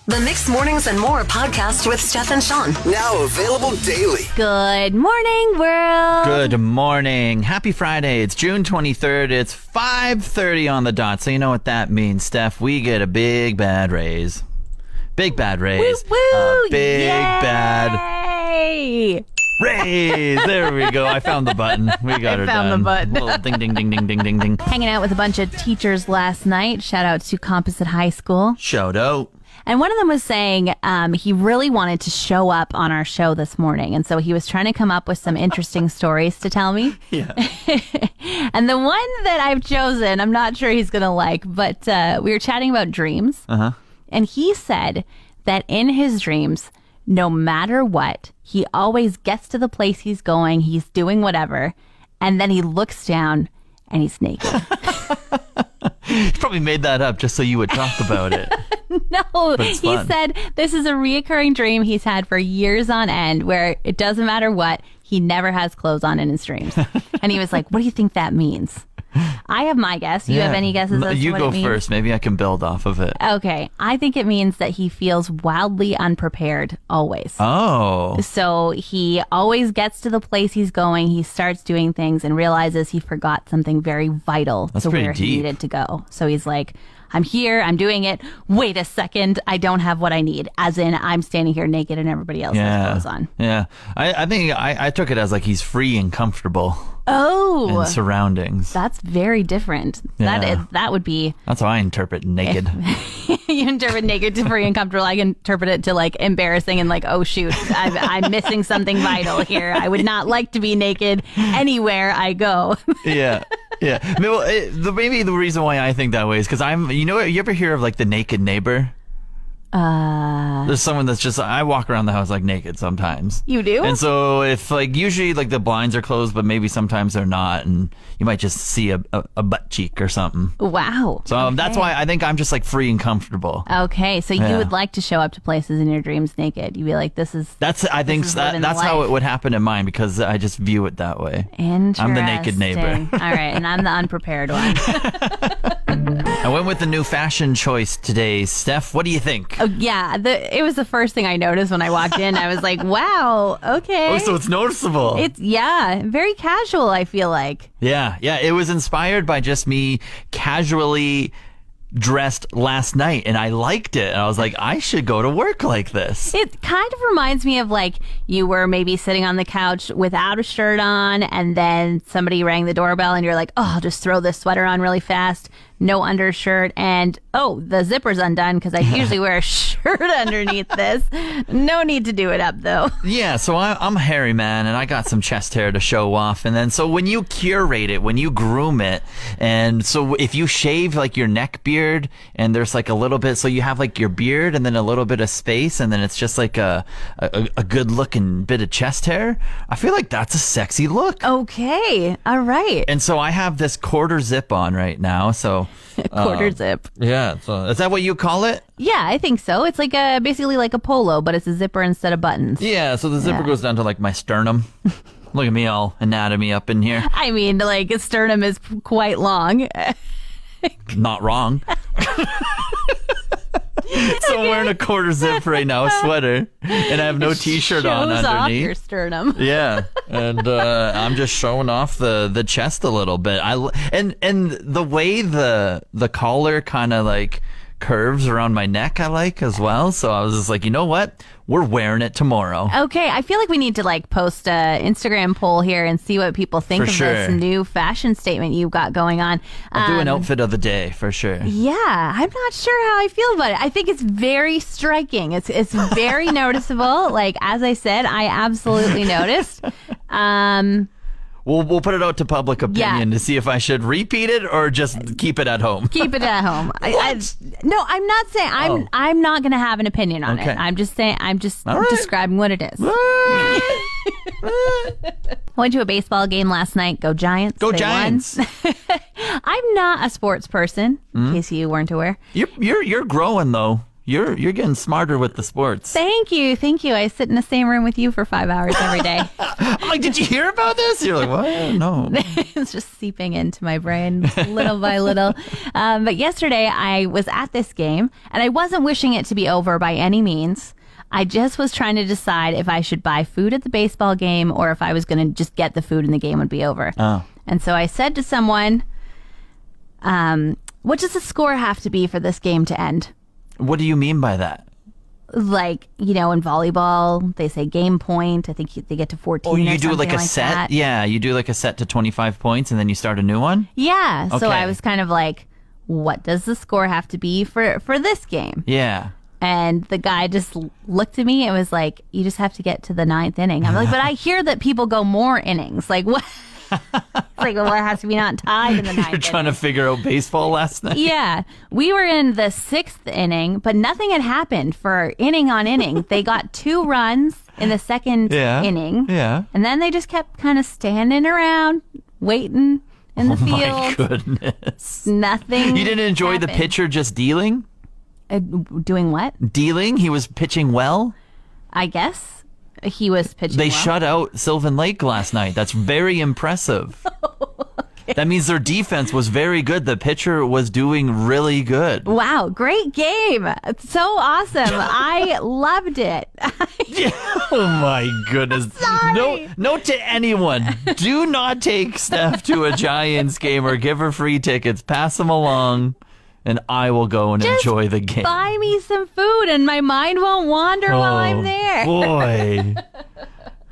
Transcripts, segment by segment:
The Mixed Mornings and More podcast with Steph and Sean. Now available daily. Good morning, world. Good morning. Happy Friday. It's June 23rd. It's 5:30 on the dot. So you know what that means, Steph. We get a big bad raise. Big bad raise. Woo, woo. A big bad Yay. raise. There we go. I found the button. We got her found done. the button. Little ding, ding, ding, ding, ding, ding, ding. Hanging out with a bunch of teachers last night. Shout out to Composite High School. Shout out. And one of them was saying he really wanted to show up on our show this morning. And so he was trying to come up with some interesting stories to tell me. Yeah. And the one that I've chosen, I'm not sure he's going to like, but we were chatting about dreams. Uh-huh. And he said that in his dreams, no matter what, he always gets to the place he's going, he's doing whatever, and then he looks down and he's naked. He probably made that up just so you would talk about it. No, But it's he fun. said this is a reoccurring dream he's had for years on end where it doesn't matter what, he never has clothes on in his dreams. And he was like, what do you think that means? I have my guess. You have any guesses as to You what go it means? first. Maybe I can build off of it. Okay. I think it means that he feels wildly unprepared always. Oh. So he always gets to the place he's going, he starts doing things and realizes he forgot something very vital That's to pretty where he deep. needed to go. So he's like, I'm here, I'm doing it. Wait a second, I don't have what I need. As in, I'm standing here naked and everybody else has clothes on. Yeah. I think I took it as like he's free and comfortable Oh, in surroundings. that's very different. Yeah. That would be, That's how I interpret naked. you interpret naked to free and comfortable. I interpret it to like embarrassing and like, oh shoot, I'm missing something vital here. I would not like to be naked anywhere I go. Yeah. Yeah. Maybe the reason why I think that way is because you ever hear of like the naked neighbor? There's someone that's just, I walk around the house like naked sometimes. You do? And so if like usually like the blinds are closed, but maybe sometimes they're not, and you might just see a butt cheek or something. Wow. So that's why I think I'm just like free and comfortable. Okay, so you Yeah. would like to show up to places in your dreams naked. You'd be like, this is I think is living the that's how life. it would happen in mine because I just view it that way. interesting. I'm the naked neighbor. All right, and I'm the unprepared one. I went with the new fashion choice today. Steph, what do you think? Oh, yeah, it was the first thing I noticed when I walked in. I was like, wow, okay. Oh, so it's noticeable. It's, very casual, I feel like. Yeah. It was inspired by just me casually dressed last night, and I liked it. And I was like, I should go to work like this. It kind of reminds me of like you were maybe sitting on the couch without a shirt on, and then somebody rang the doorbell, and you're like, oh, I'll just throw this sweater on really fast. No undershirt, and oh, the zipper's undone because I usually wear a shirt underneath this. No need to do it up though. Yeah, so I'm a hairy man, and I got some chest hair to show off. And then so when you curate it, when you groom it, and so if you shave like your neck beard, and there's like a little bit, so you have like your beard and then a little bit of space, and then it's just like a good looking bit of chest hair, I feel like that's a sexy look. Okay, all right. And so I have this quarter zip on right now, so Quarter zip. yeah. So is that what you call it? Yeah, I think so. It's like basically like a polo, but it's a zipper instead of buttons. Yeah. So the zipper goes down to like my sternum. Look at me, all anatomy up in here. I mean, like a sternum is quite long. Not wrong. So I'm wearing a quarter zip right now, a sweater, and I have no t-shirt on Shows off underneath. your sternum. Yeah, and I'm just showing off the chest a little bit. And the way the collar kind of like curves around my neck, I like as well. So I was just like, you know what? We're wearing it tomorrow. Okay, I feel like we need to like post a Instagram poll here and see what people think For of sure. this new fashion statement you've got going on. I'll do an outfit of the day for sure. Yeah, I'm not sure how I feel about it. I think it's very striking. It's very noticeable. Like as I said, I absolutely noticed. We'll put it out to public opinion to see if I should repeat it or just keep it at home. Keep it at home. No, I'm not saying I'm not going to have an opinion on Okay. it. I'm just saying All right. describing what it is. Went to a baseball game last night. Go Giants. Go They Giants. won. I'm not a sports person, in case you weren't aware. You're growing though. You're getting smarter with the sports. Thank you. I sit in the same room with you for 5 hours every day. I'm like, did you hear about this? You're like, what? No. It's just seeping into my brain little by little. But yesterday I was at this game, and I wasn't wishing it to be over by any means. I just was trying to decide if I should buy food at the baseball game or if I was going to just get the food and the game would be over. Oh. And so I said to someone, what does the score have to be for this game to end? What do you mean by that? Like, in volleyball, they say game point. I think they get to 14 Oh, you or do like a something set? that. Yeah, you do like a set to 25 points and then you start a new one? Yeah. So Okay. I was kind of like, what does the score have to be for this game? Yeah. And the guy just looked at me and was like, you just have to get to the 9th inning. I'm like, but I hear that people go more innings. Like, what? It's like, well, it has to be not tied in the 9th You're trying to figure out baseball last night? Yeah. We were in the 6th inning, but nothing had happened for inning on inning. They got 2 runs in the second inning. Yeah. And then they just kept kind of standing around, waiting in the field. My goodness. Nothing. You didn't enjoy the happened. pitcher just dealing? Doing what? Dealing? He was pitching well? I guess he was pitching They well. shut out Sylvan Lake last night. That's very impressive. That means their defense was very good. The pitcher was doing really good. Wow, great game. It's so awesome. I loved it. Oh my goodness. Sorry. Note to anyone, do not take Steph to a Giants game or give her free tickets. Pass them along and I will go and Just enjoy the game. Buy me some food and my mind won't wander while I'm there. Boy.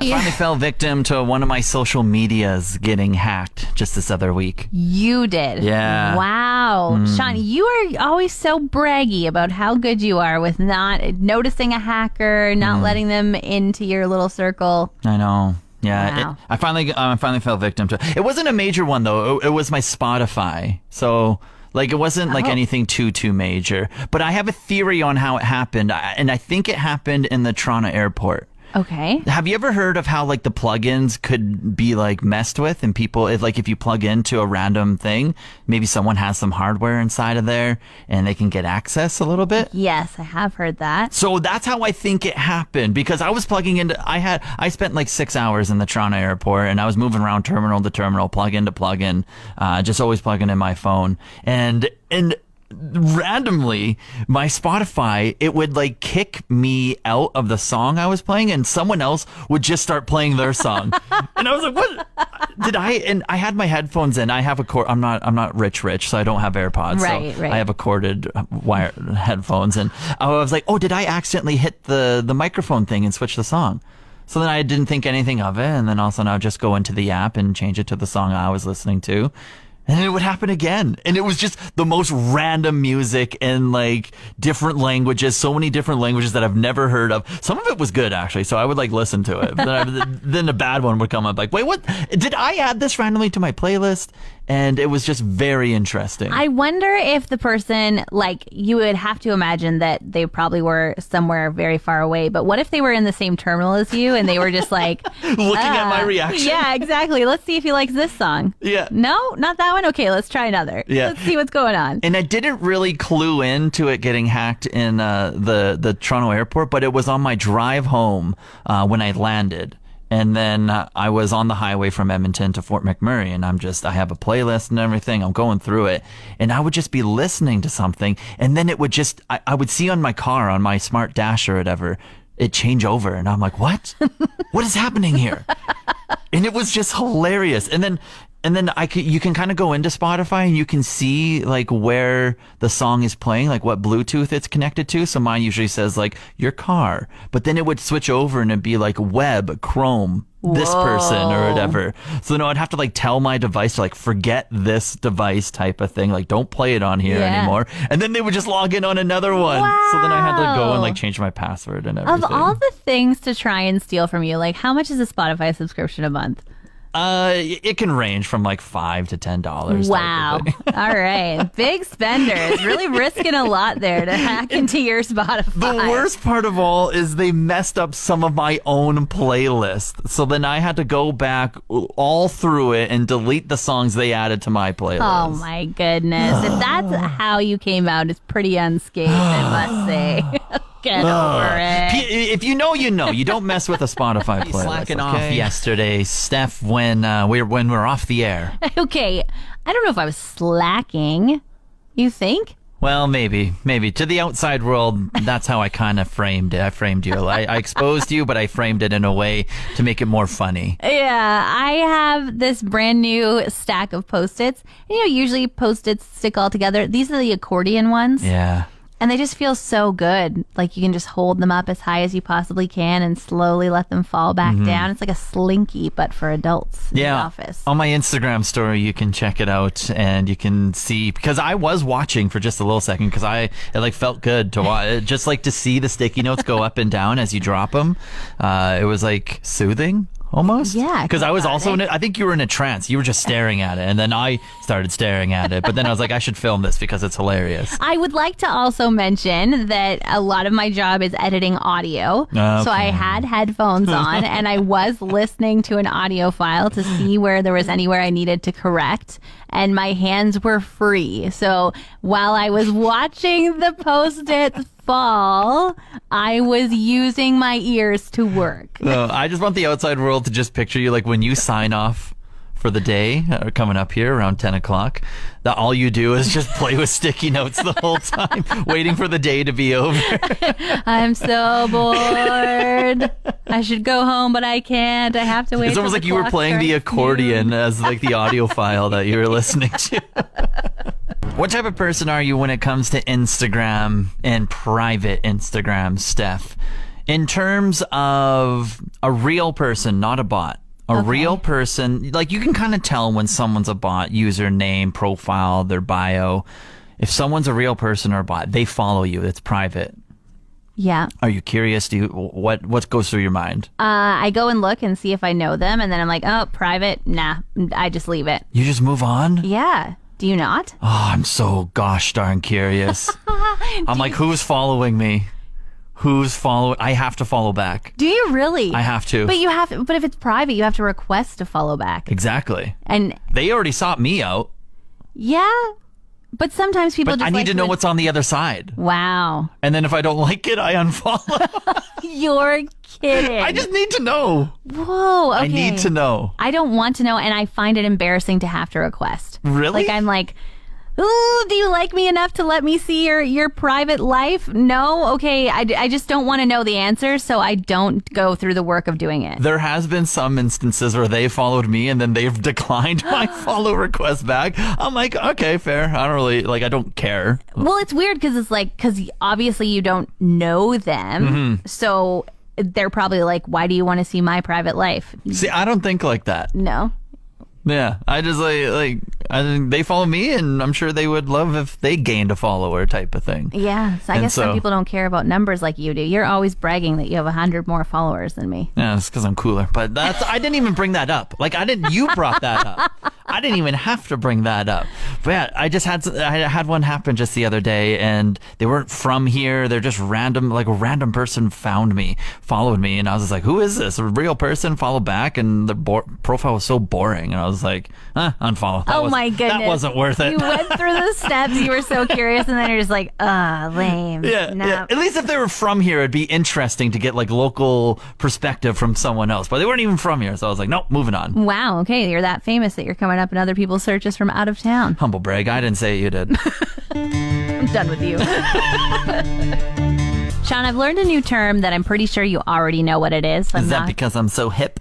I finally fell victim to one of my social medias getting hacked just this other week. You did. Yeah. Wow. Sean, you are always so braggy about how good you are with not noticing a hacker, not letting them into your little circle. I know. Yeah, Wow. I finally fell victim to it. It wasn't a major one though. It was my Spotify. So like it wasn't like anything too major. But I have a theory on how it happened, and I think it happened in the Toronto airport. Okay. Have you ever heard of how like the plugins could be like messed with, and people if you plug into a random thing, maybe someone has some hardware inside of there and they can get access a little bit? Yes, I have heard that. So that's how I think it happened, because I was plugging into I spent like 6 hours in the Toronto airport and I was moving around terminal to terminal, plug in to plug in, just always plugging in my phone, and randomly my Spotify, it would like kick me out of the song I was playing and someone else would just start playing their song. And I was like, what did and I had my headphones in. I have a cord. I'm not rich, so I don't have AirPods. Right, so right. I have a corded wire headphones, and I was like, oh, did I accidentally hit the microphone thing and switch the song? So then I didn't think anything of it, and then all of a sudden I would just go into the app and change it to the song I was listening to. And it would happen again. And it was just the most random music in like different languages, so many different languages that I've never heard of. Some of it was good, actually. So I would like listen to it. But then a bad one would come up like, wait, what? Did I add this randomly to my playlist? And it was just very interesting. I wonder if the person, like, you would have to imagine that they probably were somewhere very far away. But what if they were in the same terminal as you and they were just like Looking at my reaction. Yeah, exactly. Let's see if he likes this song. Yeah. No, not that one. Okay, let's try another. Yeah. Let's see what's going on. And I didn't really clue into it getting hacked in the Toronto airport, but it was on my drive home when I landed. And then I was on the highway from Edmonton to Fort McMurray, and I have a playlist and everything. I'm going through it, and I would just be listening to something, and then it would just, I would see on my car, on my smart dash or whatever, it change over, and I'm like, what? What is happening here? And it was just hilarious. And then you can kind of go into Spotify and you can see like where the song is playing, like what Bluetooth it's connected to. So mine usually says like your car, but then it would switch over and it'd be like web, Chrome, this person or whatever. So no, I'd have to like tell my device to like forget this device type of thing. Like don't play it on here anymore. And then they would just log in on another one. Wow. So then I had to go and like change my password and everything. Of all the things to try and steal from you, like how much is a Spotify subscription a month? It can range from like $5 to $10. Wow. All right. Big spenders. Really risking a lot there to hack into your Spotify. The worst part of all is they messed up some of my own playlist. So then I had to go back all through it and delete the songs they added to my playlist. Oh my goodness. If that's how you came out, it's pretty unscathed, I must say. Get over it. If you know, you know. You don't mess with a Spotify playlist. Slacking off yesterday, Steph, when we're off the air. Okay, I don't know if I was slacking. You think? Well, maybe. To the outside world, that's how I kind of framed it. I framed you. I exposed you, but I framed it in a way to make it more funny. Yeah, I have this brand new stack of Post-its. Usually Post-its stick all together. These are the accordion ones. Yeah. And they just feel so good. Like you can just hold them up as high as you possibly can and slowly let them fall back down. It's like a slinky, but for adults in the office. On my Instagram story, you can check it out and you can see, because I was watching for just a little second because it felt good to watch, just like to see the sticky notes go up and down as you drop them. It was like soothing. Almost? Yeah. Because I was also I think you were in a trance. You were just staring at it. And then I started staring at it. But then I was like, I should film this because it's hilarious. I would like to also mention that a lot of my job is editing audio. Okay. So I had headphones on and I was listening to an audio file to see where there was anywhere I needed to correct. And my hands were free. So while I was watching the Post-its fall, I was using my ears to work. I just want the outside world to just picture you like when you sign off for the day coming up here around 10 o'clock, that all you do is just play with sticky notes the whole time, waiting for the day to be over. I'm so bored. I should go home, but I can't. I have to wait. It's almost like you were playing the accordion as like the audio file that you were listening to. What type of person are you when it comes to Instagram and private Instagram, Steph? In terms of a real person, not a bot. A real person, like you can kind of tell when someone's a bot, username, profile, their bio. If someone's a real person or a bot, they follow you. It's private. Yeah. Are you curious? What goes through your mind? I go and look and see if I know them, and then I'm like, oh, private? Nah, I just leave it. You just move on? Yeah. Do you not? Oh, I'm so gosh darn curious. I'm like, who's following me? Who's following? I have to follow back. Do you really? I have to. But if it's private, you have to request to follow back. Exactly. And they already sought me out. Yeah. But sometimes people just I need to know what's on the other side. Wow. And then if I don't like it, I unfollow. You're kidding. I just need to know. Whoa, okay. I need to know. I don't want to know, and I find it embarrassing to have to request. Really? Like, I'm like, ooh, do you like me enough to let me see your private life? No? Okay, I just don't want to know the answer, so I don't go through the work of doing it. There has been some instances where they followed me and then they've declined my follow request back. I'm like, okay, fair. I don't really, I don't care. Well, it's weird because obviously you don't know them, so they're probably like, why do you want to see my private life? See, I don't think like that. No. Yeah, I just I think they follow me, and I'm sure they would love if they gained a follower type of thing. Yeah, so I guess some people don't care about numbers like you do. You're always bragging that you have 100 more followers than me. Yeah, it's because I'm cooler. But I didn't even bring that up. You brought that up. I didn't even have to bring that up. But yeah, I had one happen just the other day, and they weren't from here. They're just random, a random person found me, followed me, and I was just like, who is this? A real person? Follow back, and the profile was so boring, and I was like, unfollow. My goodness. That wasn't worth it. You went through the steps. You were so curious, and then you're just like, lame. Yeah, no. yeah. At least if they were from here, it'd be interesting to get local perspective from someone else. But they weren't even from here, so I was like, nope, moving on. Wow, okay, you're that famous that you're coming up in other people's searches from out of town. Humble brag. I didn't say it, you did. I'm done with you. Sean, I've learned a new term that I'm pretty sure you already know what it is. Is that because I'm so hip?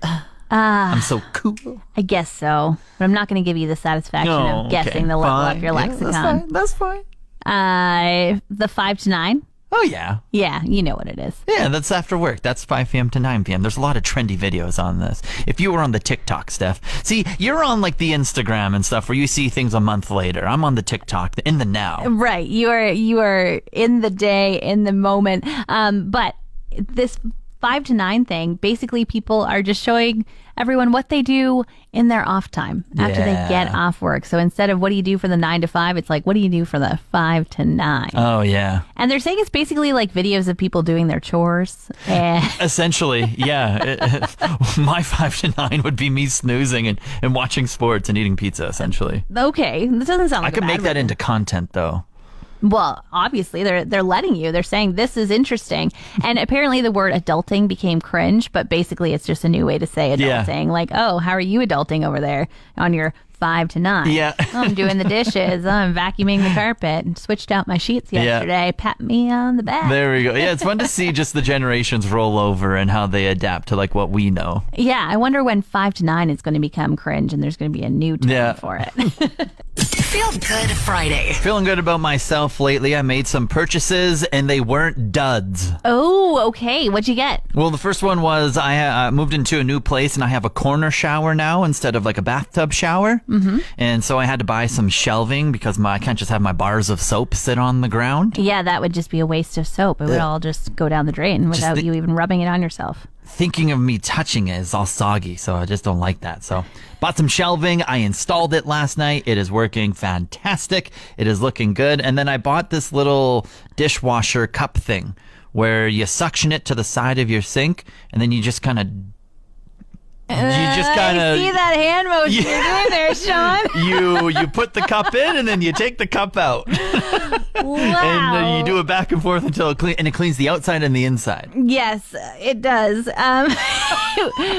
I'm so cool. I guess so. But I'm not going to give you the satisfaction of guessing the level of your lexicon. That's fine. The 5 to 9. Oh, yeah. Yeah, you know what it is. Yeah, that's after work. That's 5 p.m. to 9 p.m. There's a lot of trendy videos on this. If you were on the TikTok, Steph. See, you're on the Instagram and stuff where you see things a month later. I'm on the TikTok, in the now. Right. You are in the day, in the moment. But this 5 to 9 thing, basically people are just showing everyone what they do in their off time after they get off work. So instead of what do you do for the 9 to 5, it's like, what do you do for the 5 to 9? Oh, yeah. And they're saying it's basically like videos of people doing their chores. Essentially, yeah. My 5 to 9 would be me snoozing and watching sports and eating pizza, essentially. Okay. This doesn't sound like I could make that into content, though. Well, obviously they're letting you. They're saying this is interesting. And apparently the word adulting became cringe, but basically it's just a new way to say adulting. Yeah. Like, oh, how are you adulting over there on your 5 to 9? Yeah. Oh, I'm doing the dishes. Oh, I'm vacuuming the carpet and switched out my sheets yesterday. Yeah. Pat me on the back. There we go. Yeah, it's fun to see just the generations roll over and how they adapt to like what we know. Yeah, I wonder when 5 to 9 is going to become cringe and there's going to be a new term for it. Feel Good Friday. Feeling good about myself lately. I made some purchases and they weren't duds. Oh, okay. What'd you get? Well, the first one was I moved into a new place and I have a corner shower now instead of like a bathtub shower. Mm-hmm. And so I had to buy some shelving because I can't just have my bars of soap sit on the ground. Yeah, that would just be a waste of soap. It would all just go down the drain without you even rubbing it on yourself. Thinking of me touching it is all soggy, so I just don't like that. So bought some shelving. I installed it last night. It is working fantastic. It is looking good. And then I bought this little dishwasher cup thing where you suction it to the side of your sink and then you just kind of I see that hand motion you're doing there, Sean. you put the cup in and then you take the cup out. Wow. And you do it back and forth until it cleans the outside and the inside. Yes, it does.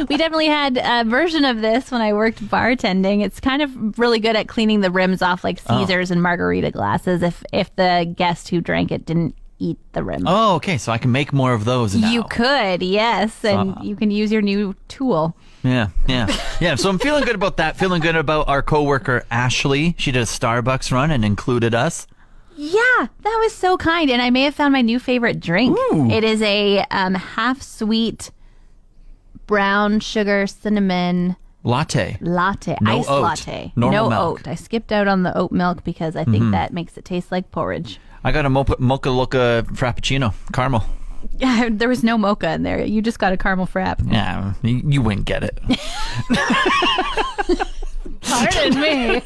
We definitely had a version of this when I worked bartending. It's kind of really good at cleaning the rims off like Caesars and margarita glasses if the guest who drank it didn't eat the rim. Oh, okay. So I can make more of those now. You could, yes. And you can use your new tool. Yeah. So I'm feeling good about that. Feeling good about our coworker, Ashley. She did a Starbucks run and included us. Yeah, that was so kind. And I may have found my new favorite drink. Ooh. It is a half sweet brown sugar cinnamon latte. No iced oat. latte. Normal no milk. Oat. I skipped out on the oat milk because I think that makes it taste like porridge. I got a mocha loca frappuccino, caramel. Yeah, there was no mocha in there. You just got a caramel frap. Yeah, you wouldn't get it. Pardon me.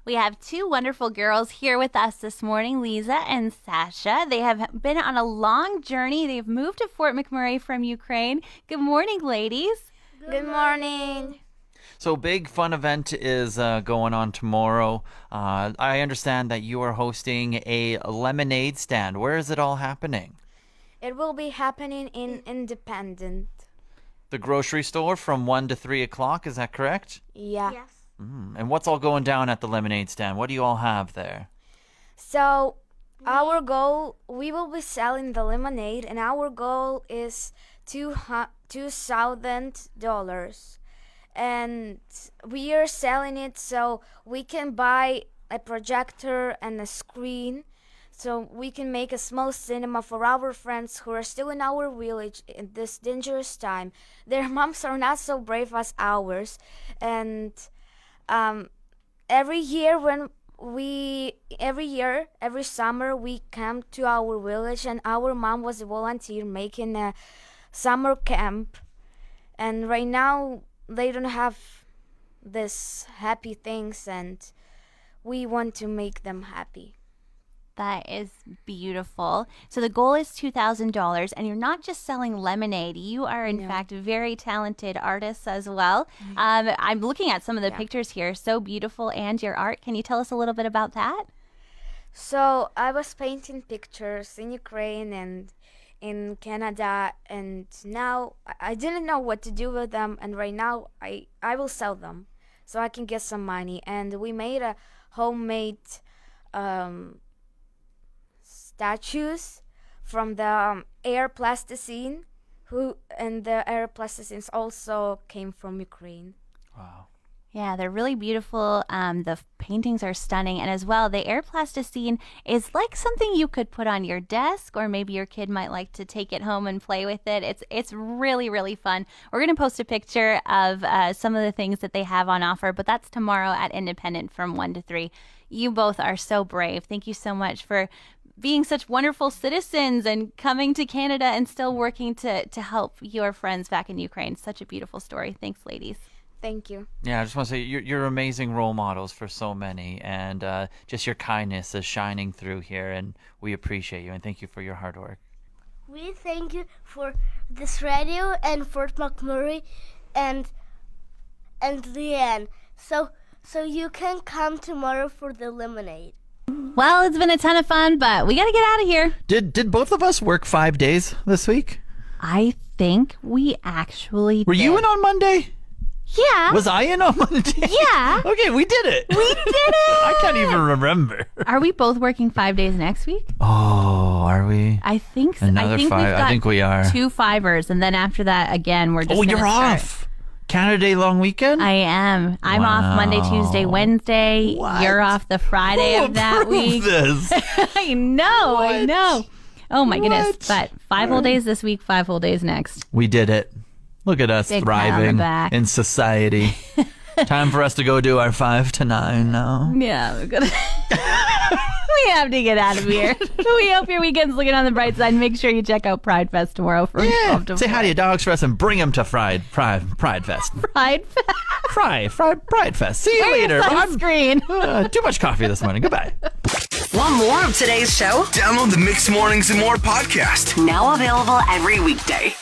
We have two wonderful girls here with us this morning, Liza and Sasha. They have been on a long journey. They've moved to Fort McMurray from Ukraine. Good morning, ladies. Good morning. So big fun event is going on tomorrow. I understand that you are hosting a lemonade stand. Where is it all happening? It will be happening in Independent. The grocery store from 1 to 3 o'clock, is that correct? Yeah. Yes. And what's all going down at the lemonade stand? What do you all have there? So our goal, we will be selling the lemonade, and our goal is $2,000. And we are selling it so we can buy a projector and a screen so we can make a small cinema for our friends who are still in our village in this dangerous time. Their moms are not so brave as ours, and every summer we come to our village, and our mom was a volunteer making a summer camp, and right now they don't have this happy things, and we want to make them happy. That is beautiful. So the goal is $2,000, and you're not just selling lemonade. You are, in fact, very talented artists as well. I'm looking at some of the pictures here. So beautiful, and your art. Can you tell us a little bit about that? So I was painting pictures in Ukraine and in Canada, and now I didn't know what to do with them, and right now I will sell them so I can get some money. And we made a homemade statues from the air plasticine, and the air plasticines also came from Ukraine. Wow. Yeah, they're really beautiful. The paintings are stunning. And as well, the air plasticine is like something you could put on your desk, or maybe your kid might like to take it home and play with it. It's really, really fun. We're going to post a picture of some of the things that they have on offer, but that's tomorrow at Independent from 1 to 3. You both are so brave. Thank you so much for being such wonderful citizens and coming to Canada and still working to help your friends back in Ukraine. Such a beautiful story. Thanks, ladies. Thank you. Yeah, I just want to say you're amazing role models for so many, and just your kindness is shining through here, and we appreciate you, and thank you for your hard work. We thank you for this radio and Fort McMurray and Leanne. So you can come tomorrow for the lemonade. Well, it's been a ton of fun, but we got to get out of here. Did both of us work 5 days this week? I think we actually Were you in on Monday? Yeah. Was I in on Monday? Yeah. Okay, we did it. We did it. I can't even remember. Are we both working 5 days next week? Oh, are we? I think so. Another I think 5. We've got I think we are. 2 5ers, and then after that, again, we're just Oh, you're start. off. Canada Day long weekend? I am. I'm off Monday, Tuesday, Wednesday. What? You're off the Friday Who of that approved week. This? I know. I What? know. Oh my goodness. What? But 5 whole days this week, 5 whole days next. We did it. Look at us Big pat on the thriving back. in society. Time for us to go do our 5 to 9 now. Yeah, we're gonna. We have to get out of here. We hope your weekend's looking on the bright side. Make sure you check out Pride Fest tomorrow from 12 to Say 4. hi to your dogs for us and bring them to Pride Fest. Pride Fest. Pride Fest. See you Wear your later. sunscreen. Too much coffee this morning. Goodbye. Want more of today's show? Download the Mixed Mornings and More podcast. Now available every weekday.